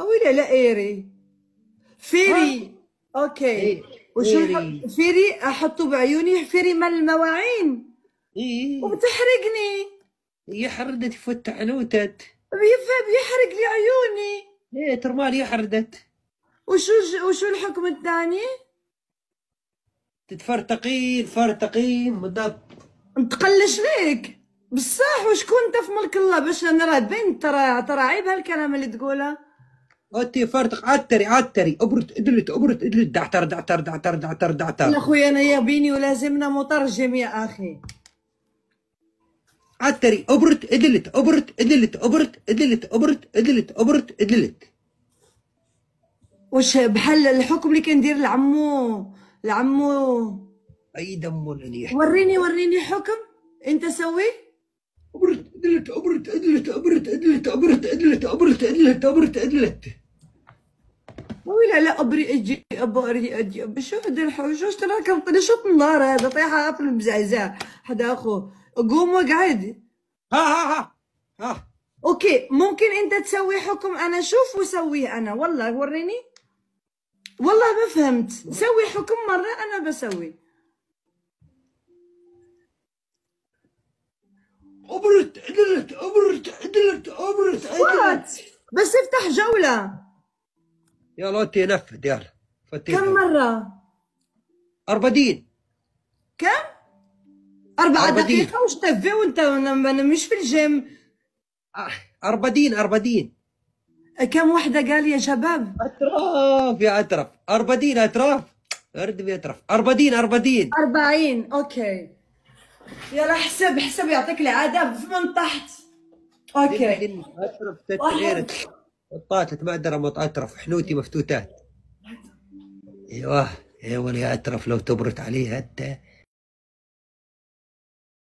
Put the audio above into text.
ولا لا ايري ها؟ فيري. اوكي. ايه. وشو ايري. فيري احطه بعيوني، فيري مال المواعين ايه. وبتحرقني. يا حردت يفتح عنوتت. بيحرق لي عيوني. ايه ترمال يا حردت. وشو الحكم الثاني؟ تتفرتقين فرتقين بالضبط. متقلش ليك بصح. وشكون انت في ملك الله باش انا راه بنت؟ ترى عيب هالكلام اللي تقوله. اوتي فرتق عتري عتري ابرت ادلت ابرت ادلت دعتر دعتر دعتر دعتر دعتر. لا خويا انا يا بيني ولازمنا مترجم يا اخي. عتري ابرت ادلت ابرت ادلت ابرت ادلت ابرت ادلت ابرت ادلت. وش بحال الحكم اللي كندير لعمو. اي دم اللي وريني حكم انت سوي. ابرت ادلت ابرت ادلت ابرت ادلت ابرت ادلت ابرت ادلت ابرت ادلت. ولا لا ابري شوف هذا الحوش ترى كنطلي شوط النار هذا طيحه في المزعزع حدا اخو. قوم وقعد. ها ها ها ها. اوكي ممكن انت تسوي حكم انا شوف وسويه انا. والله وريني. والله ما فهمت. سوي حكم مره انا بسوي. ابرت ادلت ابرت ادلت ابرت وات ادلت. بس افتح جوله. يلا اوتي نفذ يلا. فتي كم الجو. مره؟ اربدين. كم؟ 4 دقيقة اربدين. وش تفي وانت انا مش في الجيم. اربدين اربدين. كم وحدة قال يا شباب؟ اطراف يا اطرف اربدين اطراف. اردم يا اطرف اربدين اربدين. 40. اوكي يلا حسب يعطيك العافية من تحت. اوكي. اطرف واحد. تتعيرت. طاطت معدرة اطرف حنوتي مفتوتات. ايوه. ايوه يا اطرف لو تبرت عليه انت